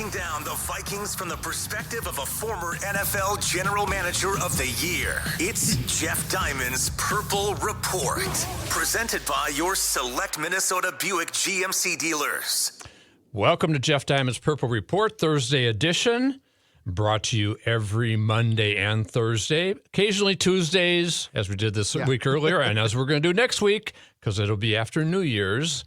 Breaking down the Vikings from the perspective of a former NFL General Manager of the Year. It's Jeff Diamond's Purple Report. Presented by your select Minnesota Buick GMC dealers. Welcome to Jeff Diamond's Purple Report, Thursday edition. Brought to you every Monday and Thursday, occasionally Tuesdays, as we did this week earlier, and as we're going to do next week, because it'll be after New Year's,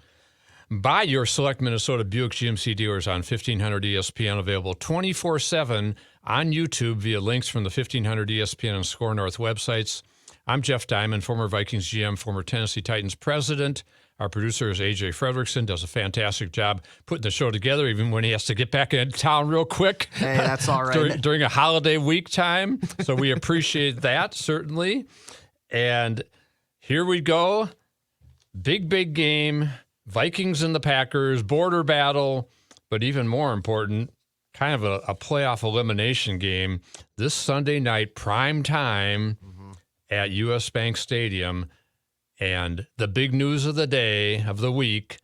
by your select Minnesota Buick GMC dealers on 1500 ESPN, available 24/7 on YouTube via links from the 1500 ESPN and Score North websites. I'm Jeff Diamond, former Vikings GM, former Tennessee Titans president. Our producer is A.J. Fredrickson, does a fantastic job putting the show together, even when he has to get back in town real quick. Hey, that's all right. during a holiday week time. So we appreciate that, certainly. And here we go. Big game. Vikings and the Packers, border battle, but even more important, kind of a playoff elimination game this Sunday night, prime time at U.S. Bank Stadium. And the big news of the day, of the week,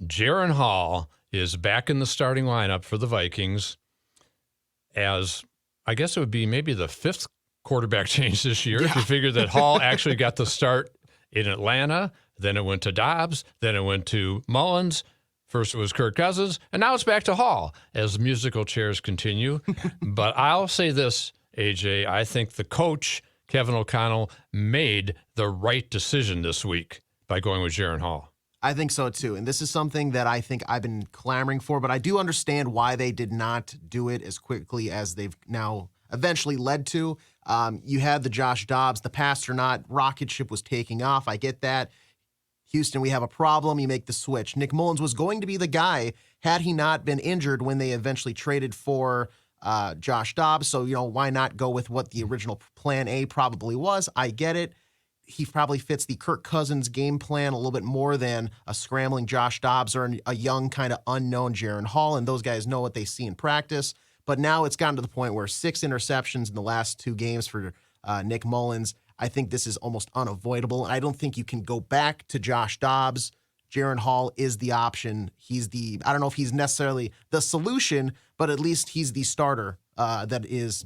Jaren Hall is back in the starting lineup for the Vikings as, I guess it would be maybe the fifth quarterback change this year. If you figure that Hall actually got the start in Atlanta, then it went to Dobbs, then it went to Mullins. First it was Kirk Cousins, and now it's back to Hall as musical chairs continue. But I'll say this, AJ, I think the coach, Kevin O'Connell, made the right decision this week by going with Jaren Hall. I think so, too. And this is something that I think I've been clamoring for, but I do understand why they did not do it as quickly as they've now eventually led to. You had the Josh Dobbs, the pass or not, rocket ship was taking off. I get that. Houston, we have a problem. You make the switch. Nick Mullins was going to be the guy had he not been injured when they eventually traded for Josh Dobbs. So, why not go with what the original plan A probably was? I get it. He probably fits the Kirk Cousins game plan a little bit more than a scrambling Josh Dobbs or a young kind of unknown Jaren Hall. And those guys know what they see in practice. But now it's gotten to the point where 6 interceptions in the last 2 games for Nick Mullins. I think this is almost unavoidable. And I don't think you can go back to Josh Dobbs. Jaren Hall is the option. I don't know if he's necessarily the solution, but at least he's the starter that is,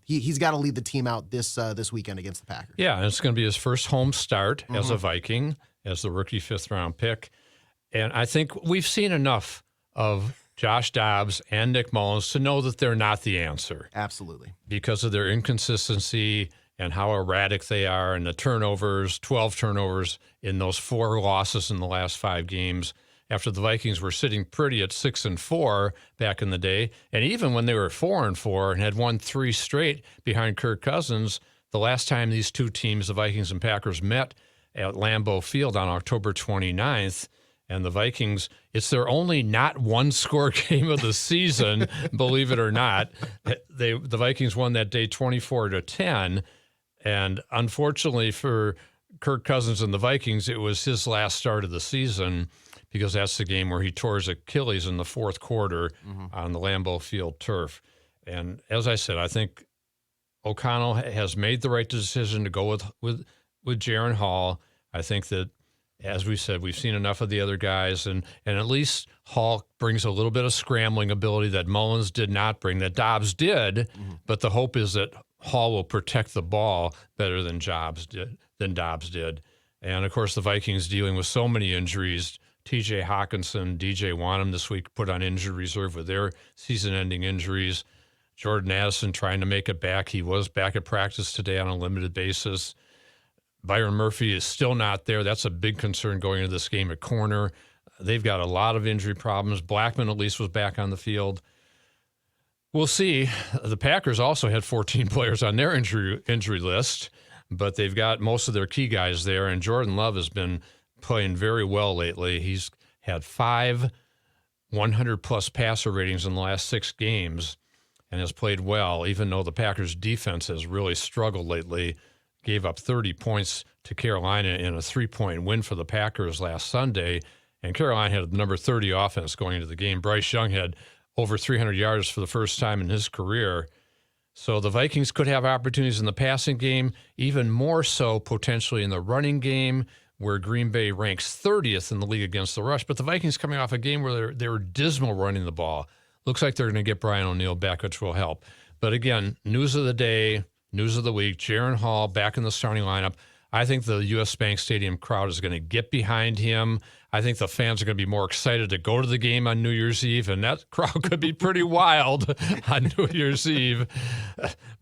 he's got to lead the team out this weekend against the Packers. Yeah, and it's going to be his first home start as a Viking, as the rookie 5th-round pick. And I think we've seen enough of Josh Dobbs and Nick Mullins to know that they're not the answer. Absolutely. Because of their inconsistency and how erratic they are, and the turnovers, 12 turnovers in those 4 losses in the last 5 games, after the Vikings were sitting pretty at 6-4 back in the day. And even when they were 4-4 and had won 3 straight behind Kirk Cousins, the last time these two teams, the Vikings and Packers, met at Lambeau Field on October 29th, and the Vikings, it's their only not one-score game of the season, believe it or not. The Vikings won that day 24-10, and unfortunately for Kirk Cousins and the Vikings, it was his last start of the season, because that's the game where he tore his Achilles in the 4th quarter on the Lambeau Field turf. And as I said, I think O'Connell has made the right decision to go with Jaren Hall. I think that, as we said, we've seen enough of the other guys, and at least Hall brings a little bit of scrambling ability that Mullins did not bring, that Dobbs did, but the hope is that Hall will protect the ball better than Dobbs did. And, of course, the Vikings dealing with so many injuries. T.J. Hawkinson, D.J. Wanham this week put on injury reserve with their season-ending injuries. Jordan Addison trying to make it back. He was back at practice today on a limited basis. Byron Murphy is still not there. That's a big concern going into this game at corner. They've got a lot of injury problems. Blackman at least was back on the field. We'll see. The Packers also had 14 players on their injury list, but they've got most of their key guys there, and Jordan Love has been playing very well lately. He's had 5 100-plus passer ratings in the last 6 games and has played well, even though the Packers' defense has really struggled lately. Gave up 30 points to Carolina in a 3-point win for the Packers last Sunday, and Carolina had the number 30 offense going into the game. Bryce Young had over 300 yards for the first time in his career. So the Vikings could have opportunities in the passing game, even more so potentially in the running game, where Green Bay ranks 30th in the league against the rush. But the Vikings coming off a game where they were dismal running the ball. looks like they're going to get Brian O'Neill back, which will help. But again, news of the day, news of the week, Jaren Hall back in the starting lineup. I think the U.S. Bank Stadium crowd is going to get behind him. I think the fans are going to be more excited to go to the game on New Year's Eve, and that crowd could be pretty wild on New Year's Eve.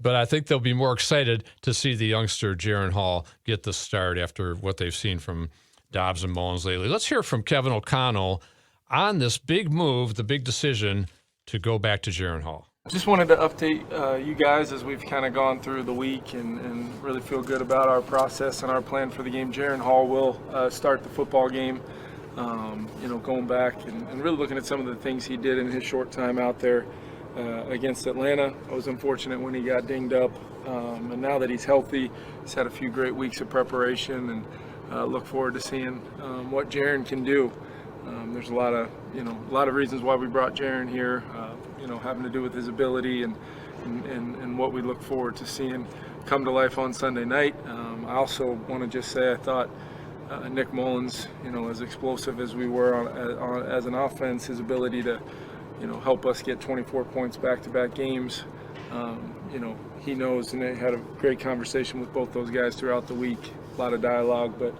But I think they'll be more excited to see the youngster Jaren Hall get the start after what they've seen from Dobbs and Mullins lately. Let's hear from Kevin O'Connell on this big move, the big decision to go back to Jaren Hall. Just wanted to update you guys as we've kind of gone through the week and really feel good about our process and our plan for the game. Jaren Hall will start the football game, going back and really looking at some of the things he did in his short time out there against Atlanta. I was unfortunate when he got dinged up, and now that he's healthy, he's had a few great weeks of preparation, and look forward to seeing what Jaren can do. There's a lot of reasons why we brought Jaren here, having to do with his ability and what we look forward to seeing come to life on Sunday night. I also want to just say I thought Nick Mullins, as explosive as we were as an offense, his ability to, help us get 24 points back-to-back games, he knows, and I had a great conversation with both those guys throughout the week, a lot of dialogue, but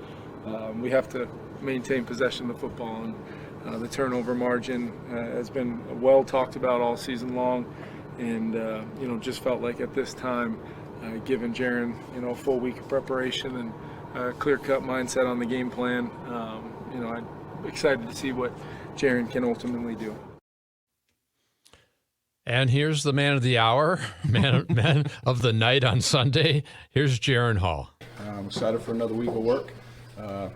we have to maintain possession of the football, and the turnover margin has been well talked about all season long, and just felt like at this time, given Jaren a full week of preparation and a clear-cut mindset on the game plan, I'm excited to see what Jaren can ultimately do. And here's the man of the hour, man of the night on Sunday. Here's Jaren Hall. I'm excited for another week of work.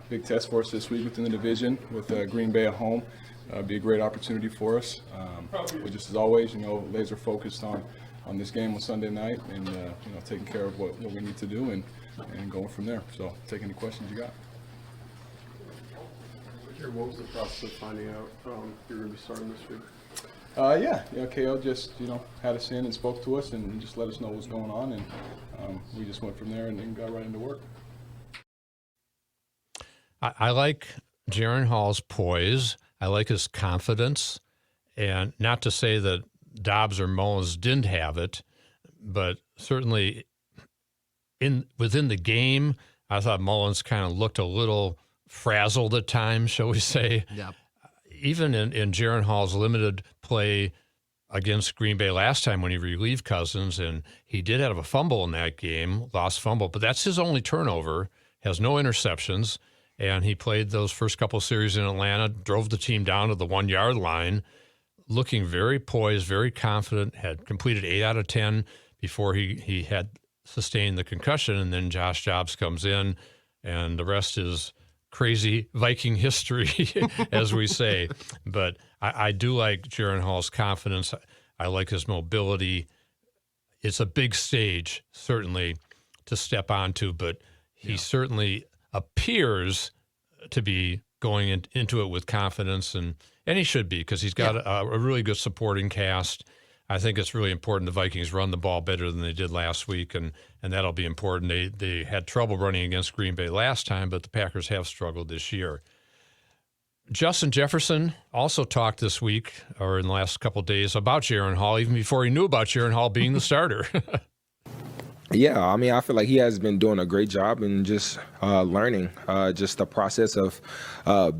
Big test for us this week within the division with Green Bay at home. Be a great opportunity for us. But just as always, laser focused on this game on Sunday night, and taking care of what we need to do and going from there. So, take any questions you got. What was the process of finding out you're going to be starting this week? KO just had us in and spoke to us and just let us know what's going on, and we just went from there and then got right into work. I like Jaren Hall's poise. I like his confidence. And not to say that Dobbs or Mullins didn't have it, but certainly within the game, I thought Mullins kind of looked a little frazzled at times, shall we say. Yep. Even in Jaren Hall's limited play against Green Bay last time when he relieved Cousins, and he did have a fumble in that game, lost fumble, but that's his only turnover, has no interceptions. And he played those first couple of series in Atlanta, drove the team down to the 1-yard line, looking very poised, very confident, had completed 8 out of 10 before he had sustained the concussion. And then Josh Dobbs comes in, and the rest is crazy Viking history, as we say. But I do like Jaren Hall's confidence. I like his mobility. It's a big stage, certainly, to step onto, but he certainly appears to be going into it with confidence, and he should be, because he's got a really good supporting cast. I think it's really important the Vikings run the ball better than they did last week, and that'll be important. They had trouble running against Green Bay last time, but the Packers have struggled this year. Justin Jefferson also talked this week, or in the last couple of days, about Jaren Hall, even before he knew about Jaren Hall being the starter. Yeah, I mean, I feel like he has been doing a great job in just learning, just the process of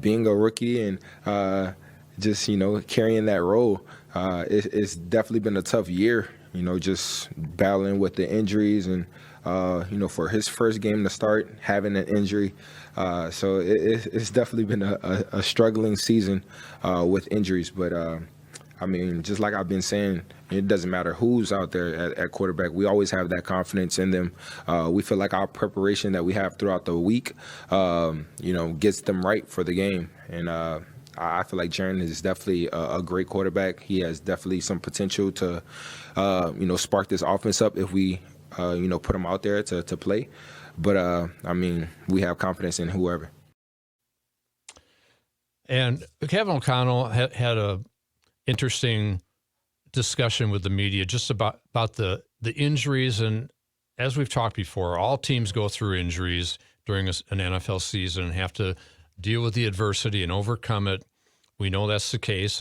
being a rookie and just, carrying that role. It's definitely been a tough year, just battling with the injuries and, for his first game to start, having an injury. So it's definitely been a struggling season with injuries. But, I mean, just like I've been saying, it doesn't matter who's out there at quarterback. We always have that confidence in them. We feel like our preparation that we have throughout the week, gets them right for the game. And I feel like Jaren is definitely a great quarterback. He has definitely some potential to, spark this offense up if we, put him out there to play. But, I mean, we have confidence in whoever. And Kevin O'Connell had a interesting discussion with the media just about the injuries. And as we've talked before, all teams go through injuries during an NFL season and have to deal with the adversity and overcome it. We know that's the case.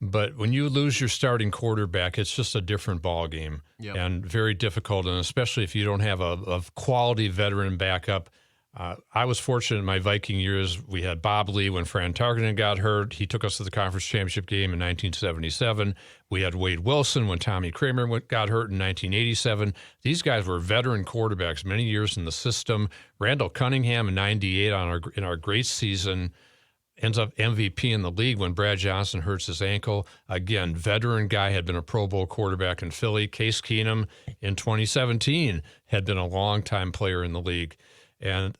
But when you lose your starting quarterback, it's just a different ball game and very difficult, and especially if you don't have a quality veteran backup. I was fortunate in my Viking years. We had Bob Lee when Fran Tarkenton got hurt. He took us to the conference championship game in 1977. We had Wade Wilson when Tommy Kramer got hurt in 1987. These guys were veteran quarterbacks, many years in the system. Randall Cunningham in 98 in our great season ends up MVP in the league when Brad Johnson hurts his ankle. Again, veteran guy, had been a Pro Bowl quarterback in Philly. Case Keenum in 2017 had been a longtime player in the league. And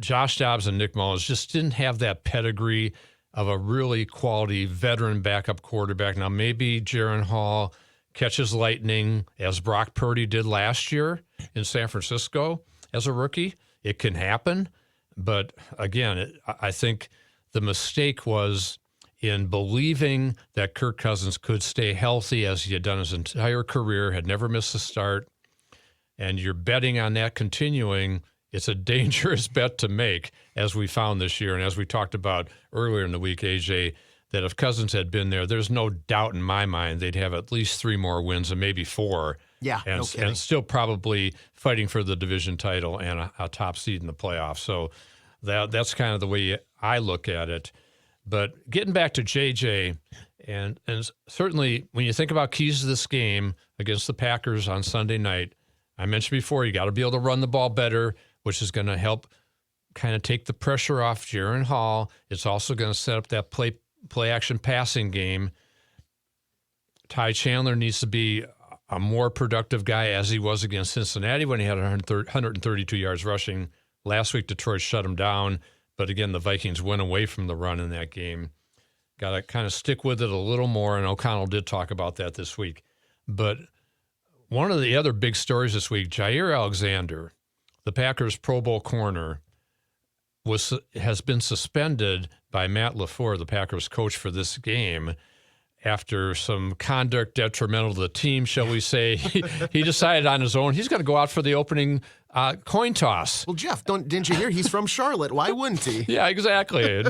Josh Dobbs and Nick Mullins just didn't have that pedigree of a really quality veteran backup quarterback. Now, maybe Jaren Hall catches lightning as Brock Purdy did last year in San Francisco as a rookie. It can happen. But again, I think the mistake was in believing that Kirk Cousins could stay healthy as he had done his entire career, had never missed a start, and you're betting on that continuing. It's a dangerous bet to make, as we found this year. And as we talked about earlier in the week, AJ, that if Cousins had been there, there's no doubt in my mind they'd have at least 3 more wins and maybe 4. Yeah, and, no kidding. And still probably fighting for the division title and a top seed in the playoffs. So that's kind of the way I look at it. But getting back to JJ, and certainly when you think about keys to this game against the Packers on Sunday night, I mentioned before, you got to be able to run the ball better, which is going to help kind of take the pressure off Jaren Hall. It's also going to set up that play action passing game. Ty Chandler needs to be a more productive guy, as he was against Cincinnati when he had 132 yards rushing. Last week, Detroit shut him down. But again, the Vikings went away from the run in that game. Got to kind of stick with it a little more, and O'Connell did talk about that this week. But one of the other big stories this week, Jair Alexander, the Packers' Pro Bowl corner, has been suspended by Matt LaFleur, the Packers coach, for this game after some conduct detrimental to the team, shall we say. He decided on his own he's going to go out for the opening coin toss. Well, Jeff, didn't you hear? He's from Charlotte. Why wouldn't he? Yeah, exactly.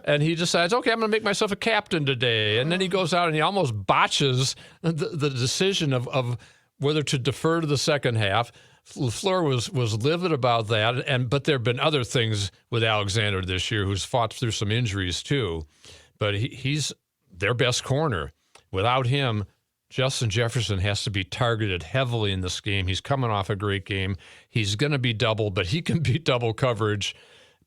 And he decides, okay, I'm going to make myself a captain today. And then he goes out and he almost botches the decision of whether to defer to the second half. LaFleur was livid about that, but there have been other things with Alexander this year, who's fought through some injuries too. But he's their best corner. Without him, Justin Jefferson has to be targeted heavily in this game. He's coming off a great game. He's going to be double, but he can beat double coverage.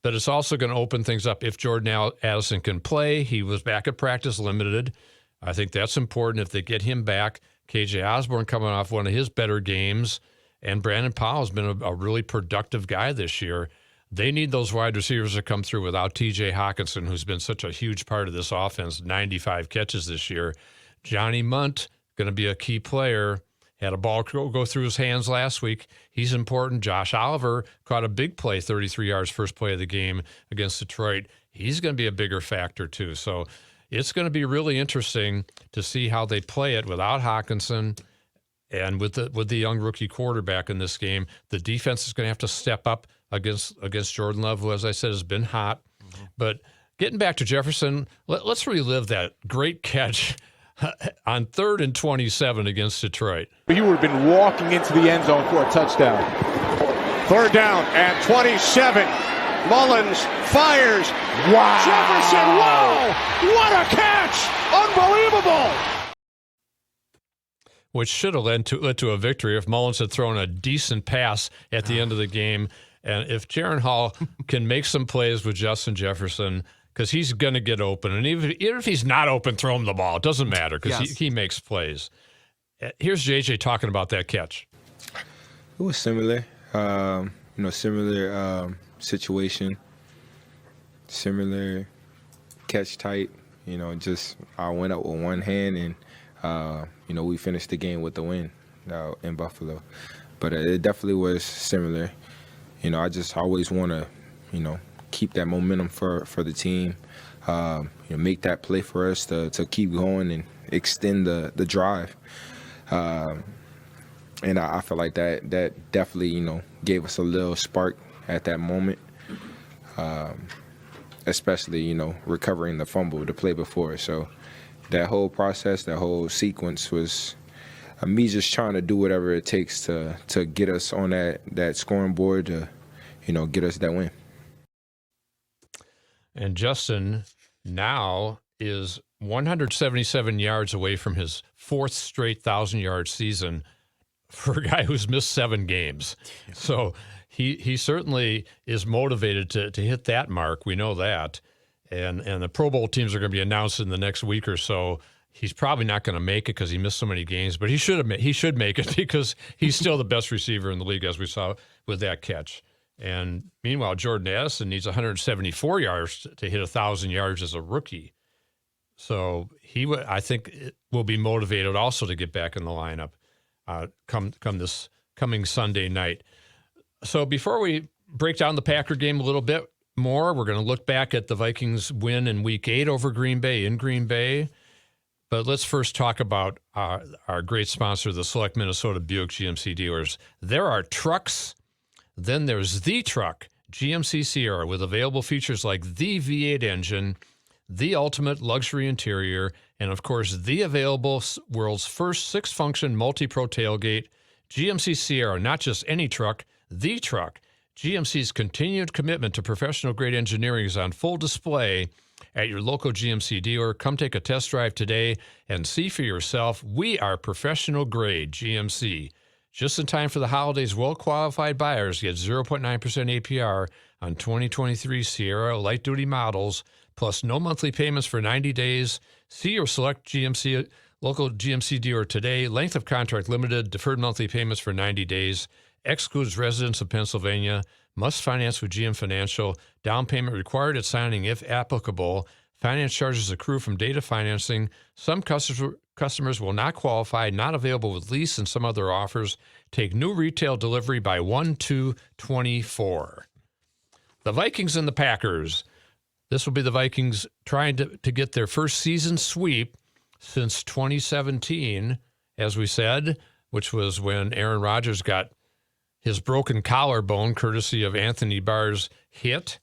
But it's also going to open things up if Jordan Addison can play. He was back at practice limited. I think that's important if they get him back. KJ Osborne coming off one of his better games. And Brandon Powell's been a really productive guy this year. They need those wide receivers to come through without T.J. Hawkinson, who's been such a huge part of this offense, 95 catches this year. Johnny Munt, going to be a key player. Had a ball go through his hands last week. He's important. Josh Oliver caught a big play, 33 yards, first play of the game against Detroit. He's going to be a bigger factor too. So it's going to be really interesting to see how they play it without Hawkinson. And with the young rookie quarterback in this game, the defense is going to have to step up against Jordan Love, who, as I said, has been hot. Mm-hmm. But getting back to Jefferson, let's relive that great catch on 3rd and 27 against Detroit. He would have been walking into the end zone for a touchdown. 3rd down at 27. Mullins fires. Wow. Jefferson, wow! What a catch! Unbelievable! Which should have led to a victory if Mullins had thrown a decent pass at the end of the game. And if Jaren Hall can make some plays with Justin Jefferson, because he's going to get open. And even if he's not open, throw him the ball. It doesn't matter because he makes plays. Here's JJ talking about that catch. It was similar, similar situation, similar catch type. Just I went up with one hand and, we finished the game with the win in Buffalo. But it definitely was similar. I just always want to, keep that momentum for the team, make that play for us to keep going and extend the drive. And I feel like that definitely, gave us a little spark at that moment, especially, recovering the fumble, the play before. So that whole process, that whole sequence was me just trying to do whatever it takes to get us on that scoring board to, get us that win. And Justin now is 177 yards away from his 4th straight 1,000-yard season for a guy who's missed 7 games. So he certainly is motivated to hit that mark. We know that. And the Pro Bowl teams are going to be announced in the next week or so. He's probably not going to make it because he missed so many games, but he should make it because he's still the best receiver in the league, as we saw with that catch. And meanwhile, Jordan Addison needs 174 yards to hit 1,000 yards as a rookie. So I think, will be motivated also to get back in the lineup come this coming Sunday night. So before we break down the Packer game a little bit more, we're going to look back at the Vikings win in Week 8 over Green Bay in Green Bay. But let's first talk about our great sponsor, the Select Minnesota Buick GMC dealers. There are trucks. Then there's the truck, GMC Sierra, with available features like the V8 engine, the ultimate luxury interior, and, of course, the available world's first 6-function multi-pro tailgate. GMC Sierra, not just any truck, the truck. GMC's continued commitment to professional-grade engineering is on full display at your local GMC dealer. Come take a test drive today and see for yourself. We are professional-grade GMC. Just in time for the holidays, well-qualified buyers get 0.9% APR on 2023 Sierra light-duty models, plus no monthly payments for 90 days. See your select local GMC dealer today. Length of contract limited. Deferred monthly payments for 90 days. Excludes residents of Pennsylvania. Must finance with GM Financial. Down payment required at signing if applicable. Finance charges accrue from data financing. Some customers will not qualify, not available with lease and some other offers. Take new retail delivery by 1/2/24. The Vikings and the Packers. This will be the Vikings trying to get their first season sweep since 2017, as we said, which was when Aaron Rodgers got his broken collarbone, courtesy of Anthony Barr's hit.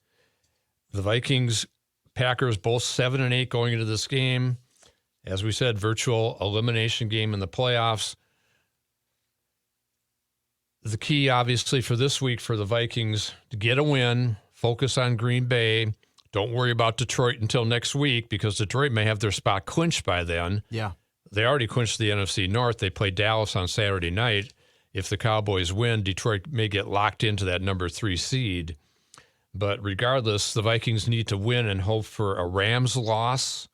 The Vikings, Packers, both 7-8 going into this game. As we said, virtual elimination game in the playoffs. The key, obviously, for this week for the Vikings, to get a win, focus on Green Bay. Don't worry about Detroit until next week because Detroit may have their spot clinched by then. Yeah. They already clinched the NFC North. They play Dallas on Saturday night. If the Cowboys win, Detroit may get locked into that number 3 seed. But regardless, the Vikings need to win and hope for a Rams loss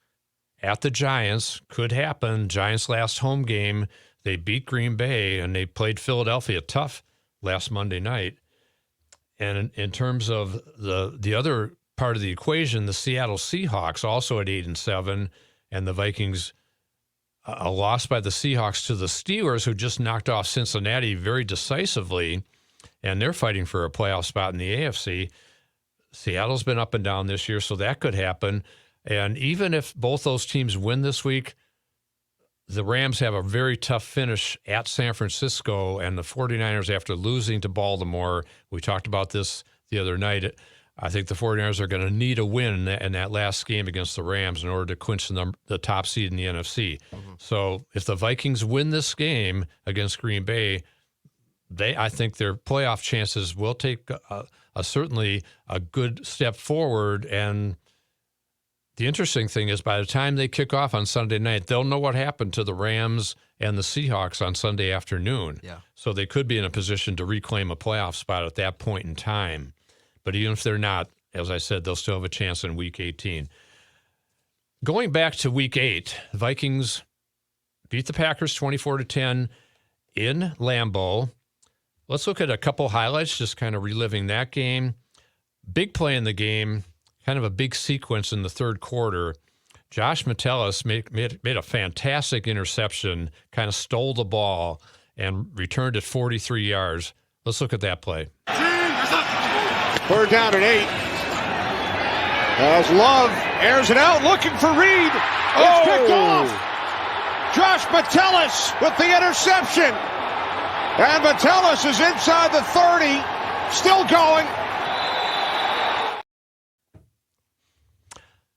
at the Giants. Could happen. Giants' last home game, they beat Green Bay, and they played Philadelphia tough last Monday night. And in terms of the other part of the equation, the Seattle Seahawks also at 8-7, and the Vikings, a loss by the Seahawks to the Steelers, who just knocked off Cincinnati very decisively, and they're fighting for a playoff spot in the AFC. Seattle's been up and down this year, so that could happen. And even if both those teams win this week, the Rams have a very tough finish at San Francisco, and the 49ers, after losing to Baltimore, we talked about this the other night, I think the 49ers are going to need a win in that last game against the Rams in order to clinch the top seed in the NFC. Mm-hmm. So if the Vikings win this game against Green Bay, I think their playoff chances will take certainly a good step forward. And the interesting thing is, by the time they kick off on Sunday night, they'll know what happened to the Rams and the Seahawks on Sunday afternoon. Yeah. So they could be in a position to reclaim a playoff spot at that point in time. But even if they're not, as I said, they'll still have a chance in Week 18. Going back to Week 8, the Vikings beat the Packers 24-10 in Lambeau. Let's look at a couple highlights, just kind of reliving that game. Big play in the game, kind of a big sequence in the third quarter. Josh Metellus made a fantastic interception, kind of stole the ball, and returned it 43 yards. Let's look at that play. 3rd down and 8. As Love airs it out, looking for Reed. It's picked off. Josh Metellus with the interception. And Metellus is inside the 30, still going.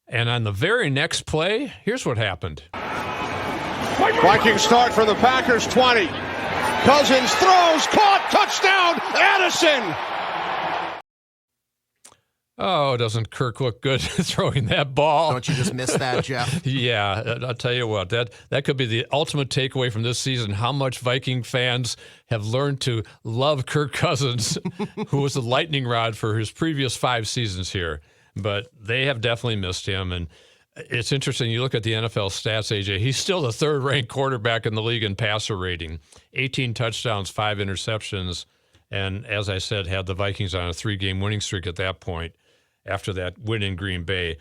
And on the very next play, here's what happened. Vikings start for the Packers 20. Cousins throws, caught, touchdown, Addison. Oh, doesn't Kirk look good throwing that ball? Don't you just miss that, Jeff? Yeah, I'll tell you what, that could be the ultimate takeaway from this season, how much Viking fans have learned to love Kirk Cousins, who was the lightning rod for his previous 5 seasons here. But they have definitely missed him. And it's interesting, you look at the NFL stats, AJ, he's still the 3rd-ranked quarterback in the league in passer rating. 18 touchdowns, 5 interceptions, and as I said, had the Vikings on a 3-game winning streak at that point. After that win in Green Bay.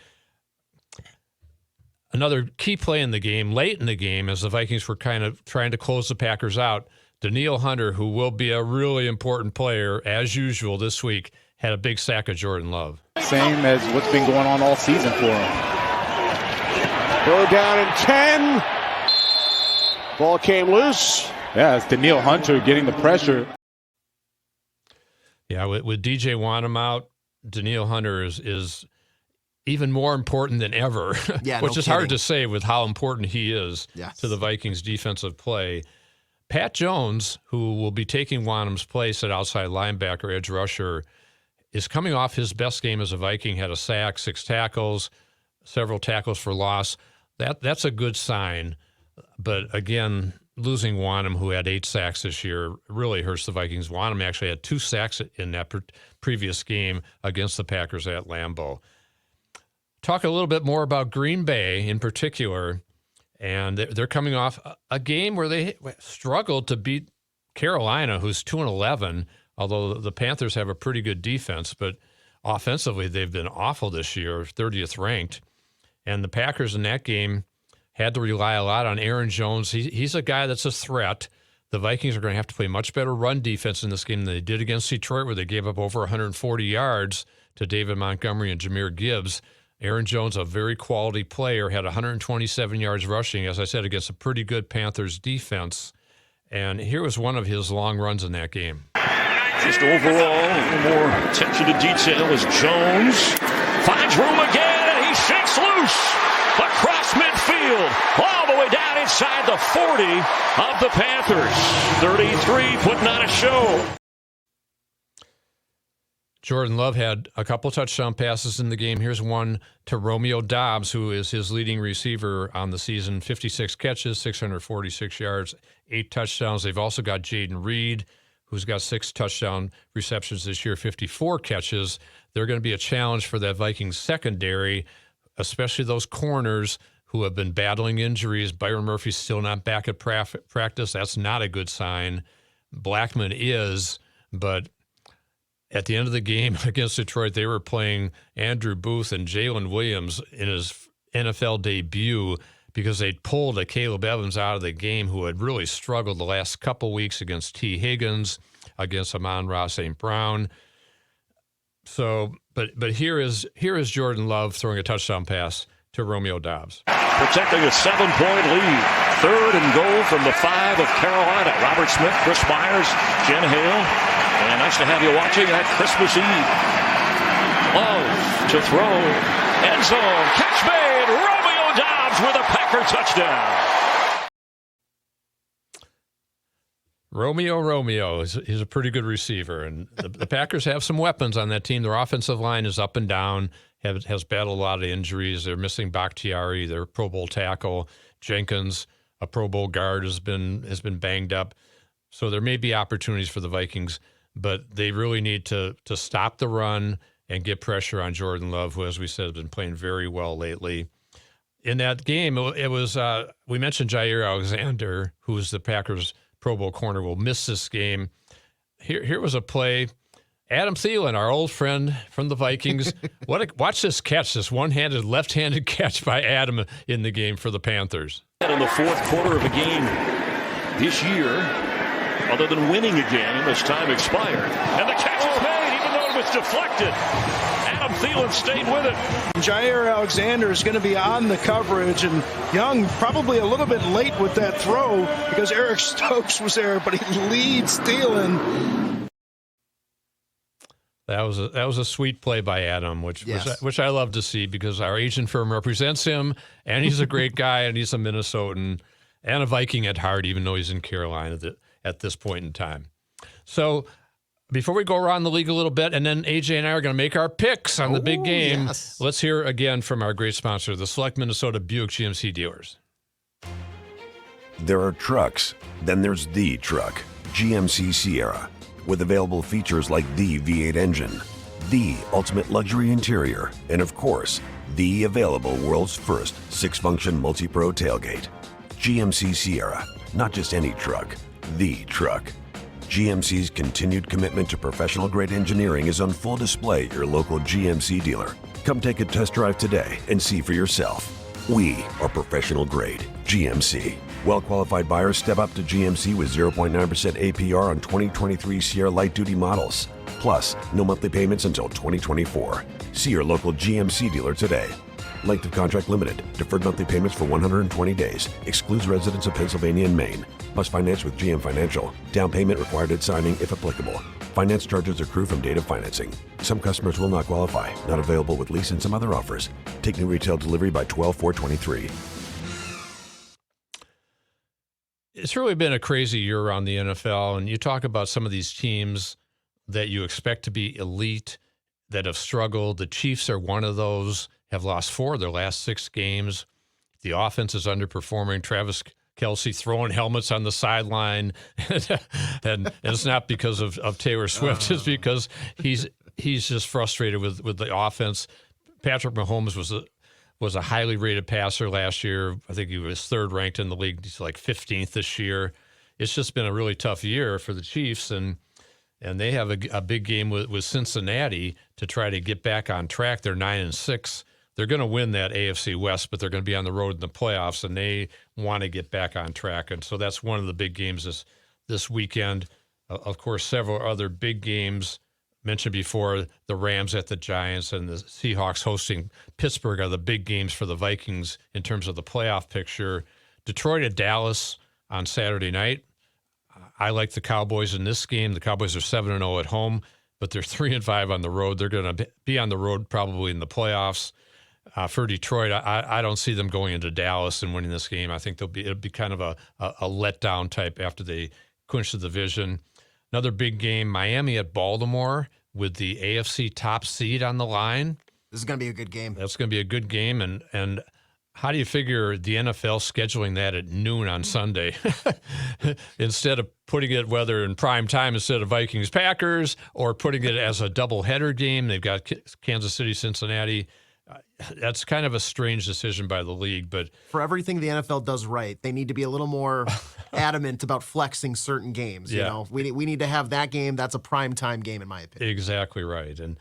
Another key play in the game, late in the game, as the Vikings were kind of trying to close the Packers out, Danielle Hunter, who will be a really important player, as usual this week, had a big sack of Jordan Love. Same as what's been going on all season for him. Throw down in 10. Ball came loose. Yeah, it's Danielle Hunter getting the pressure. Yeah, with DJ Wanham out, Danielle Hunter is even more important than ever, Yeah, which no is hard kidding. to say with how important he is to the Vikings' defensive play. Pat Jones, who will be taking Wanham's place at outside linebacker, edge rusher, is coming off his best game as a Viking, had a sack, 6 tackles, several tackles for loss. That's a good sign. But again, losing Wanham, who had 8 sacks this year, really hurts the Vikings. Wanham actually had 2 sacks in that previous game against the Packers at Lambeau. Talk a little bit more about Green Bay in particular, and they're coming off a game where they struggled to beat Carolina, who's 2-11, although the Panthers have a pretty good defense, but offensively they've been awful this year, 30th ranked. And the Packers in that game had to rely a lot on Aaron Jones. He's a guy that's a threat. The Vikings are going to have to play much better run defense in this game than they did against Detroit, where they gave up over 140 yards to David Montgomery and Jahmyr Gibbs. Aaron Jones, a very quality player, had 127 yards rushing, as I said, against a pretty good Panthers defense. And here was one of his long runs in that game. Just overall, a little more attention to detail as Jones finds room again, and he shakes loose across midfield, all the way down inside the 40 of the Panthers. 33 putting on a show. Jordan Love had a couple touchdown passes in the game. Here's one to Romeo Doubs, who is his leading receiver on the season. 56 catches, 646 yards, 8 touchdowns. They've also got Jaden Reed, who's got 6 touchdown receptions this year, 54 catches. They're going to be a challenge for that Vikings secondary, especially those corners who have been battling injuries. Byron Murphy's still not back at practice. That's not a good sign. Blackman is, but at the end of the game against Detroit, they were playing Andrew Booth and Jalen Williams in his NFL debut because they'd pulled a Caleb Evans out of the game, who had really struggled the last couple weeks against T. Higgins, against Amon-Ra St. Brown. So, but here is Jordan Love throwing a touchdown pass to Romeo Doubs. Protecting a 7-point lead. 3rd and goal from the 5 of Carolina. Robert Smith, Chris Myers, Jen Hale. And nice to have you watching at Christmas Eve. Love to throw. End zone. Catch made. Romeo Doubs with a Packer touchdown. Romeo. He's a pretty good receiver. And the Packers have some weapons on that team. Their offensive line is up and down, has battled a lot of injuries. They're missing Bakhtiari, their Pro Bowl tackle. Jenkins, a Pro Bowl guard, has been banged up. So there may be opportunities for the Vikings, but they really need to stop the run and get pressure on Jordan Love, who, as we said, has been playing very well lately. In that game, it was we mentioned Jair Alexander, who is the Packers' Pro Bowl corner, will miss this game. Here was a play. Adam Thielen, our old friend from the Vikings. Watch this catch, this one-handed, left-handed catch by Adam in the game for the Panthers. In the 4th quarter of a game this year, other than winning a game as time expired. And the catch is made, even though it was deflected. Adam Thielen stayed with it. Jair Alexander is going to be on the coverage, and Young probably a little bit late with that throw because Eric Stokes was there, but he leads Thielen. That was a sweet play by Adam, which I love to see because our agent firm represents him, and he's a great guy, and he's a Minnesotan. and a Viking at heart, even though he's in Carolina at this point in time. So before we go around the league a little bit, and then AJ and I are going to make our picks on the big game, yes. Let's hear again from our great sponsor, the Select Minnesota Buick GMC dealers. There are trucks, then there's the truck, GMC Sierra, with available features like the V8 engine, the ultimate luxury interior, and of course, the available world's first 6-function multi-pro tailgate. GMC Sierra, not just any truck, the truck. GMC's continued commitment to professional-grade engineering is on full display at your local GMC dealer. Come take a test drive today and see for yourself. We are professional-grade GMC. Well-qualified buyers step up to GMC with 0.9% APR on 2023 Sierra light-duty models. Plus, no monthly payments until 2024. See your local GMC dealer today. Length of contract limited. Deferred monthly payments for 120 days. Excludes residents of Pennsylvania and Maine. Must finance with GM Financial. Down payment required at signing if applicable. Finance charges accrue from date of financing. Some customers will not qualify. Not available with lease and some other offers. Take new retail delivery by 12/4/23. It's really been a crazy year around the NFL, and you talk about some of these teams that you expect to be elite that have struggled. The Chiefs are one of those, have lost 4 of their last 6 games. The offense is underperforming. Travis Kelce throwing helmets on the sideline, and it's not because of Taylor Swift. It's because he's just frustrated with the offense. Patrick Mahomes was a highly rated passer last year. I think he was 3rd ranked in the league. He's like 15th this year. It's just been a really tough year for the Chiefs, and they have a big game with Cincinnati to try to get back on track. They're 9-6. They're going to win that AFC West, but they're going to be on the road in the playoffs, and they want to get back on track. And so that's one of the big games this weekend. Of course, several other big games mentioned before, the Rams at the Giants and the Seahawks hosting Pittsburgh are the big games for the Vikings in terms of the playoff picture. Detroit at Dallas on Saturday night. I like the Cowboys in this game. The Cowboys are 7-0 at home, but they're 3-5 on the road. They're going to be on the road probably in the playoffs. For Detroit, I don't see them going into Dallas and winning this game. I think it'll be kind of a letdown type after they clinch the division. Another big game, Miami at Baltimore with the AFC top seed on the line. This is going to be a good game. That's going to be a good game. And how do you figure the NFL scheduling that at noon on Sunday instead of putting it whether in prime time instead of Vikings-Packers or putting it as a doubleheader game? They've got Kansas City, Cincinnati. That's kind of a strange decision by the league, but for everything the NFL does right, they need to be a little more adamant about flexing certain games. Yeah. You know, we need to have that game. That's a primetime game, in my opinion. Exactly right, and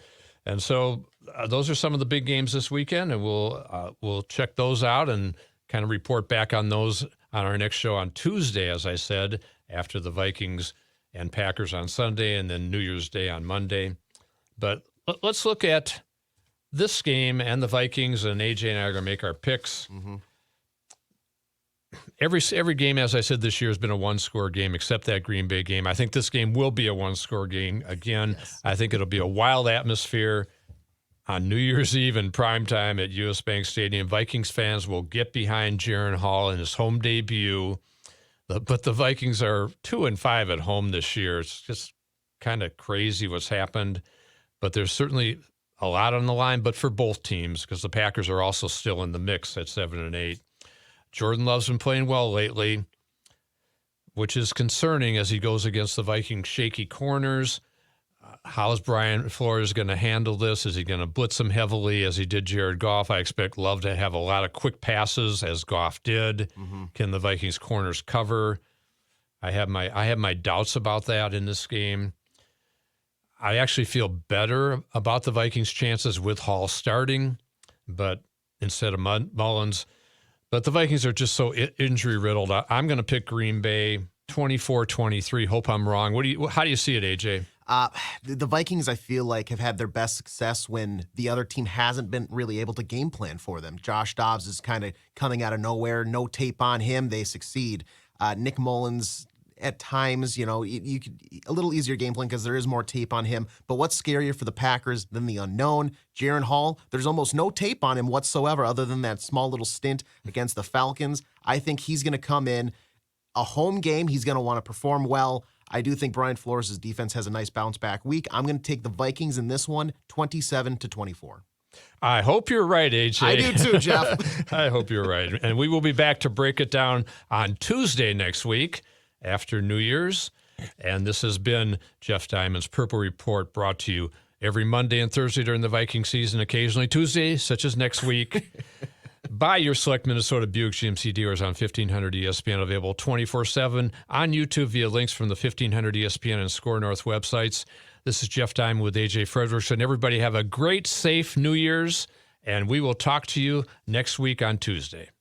so those are some of the big games this weekend, and we'll check those out and kind of report back on those on our next show on Tuesday, as I said, after the Vikings and Packers on Sunday, and then New Year's Day on Monday. But let's look at this game and the Vikings, and AJ and I are going to make our picks. Mm-hmm. Every game, as I said, this year has been a one-score game, except that Green Bay game. I think this game will be a one-score game again. Yes. I think it'll be a wild atmosphere on New Year's Eve in primetime at US Bank Stadium. Vikings fans will get behind Jaren Hall in his home debut. But the Vikings are 2-5 at home this year. It's just kind of crazy what's happened. But there's certainly a lot on the line, but for both teams, because the Packers are also still in the mix at 7-8. Jordan Love's been playing well lately, which is concerning as he goes against the Vikings' shaky corners. How is Brian Flores going to handle this? Is he going to blitz him heavily as he did Jared Goff? I expect Love to have a lot of quick passes as Goff did. Mm-hmm. Can the Vikings' corners cover? I have my doubts about that in this game. I actually feel better about the Vikings' chances with Hall starting, but instead of Mullins. But the Vikings are just so injury-riddled. I'm going to pick Green Bay 24-23. Hope I'm wrong. How do you see it, AJ? The Vikings, I feel like, have had their best success when the other team hasn't been really able to game plan for them. Josh Dobbs is kind of coming out of nowhere. No tape on him. They succeed. Nick Mullins, at times, you could a little easier game plan because there is more tape on him. But what's scarier for the Packers than the unknown? Jaren Hall, there's almost no tape on him whatsoever other than that small little stint against the Falcons. I think he's going to come in a home game. He's going to want to perform well. I do think Brian Flores' defense has a nice bounce back week. I'm going to take the Vikings in this one, 27-24. I hope you're right, AJ. I do too, Jeff. I hope you're right. And we will be back to break it down on Tuesday next week after New Year's. And this has been Jeff Diamond's Purple Report, brought to you every Monday and Thursday during the Viking season, occasionally Tuesday, such as next week, by your select Minnesota Buick GMC dealers on 1500 ESPN, available 24/7 on YouTube via links from the 1500 ESPN and Score North websites. This is Jeff Diamond with AJ Frederickson. Everybody have a great, safe New Year's, and we will talk to you next week on Tuesday.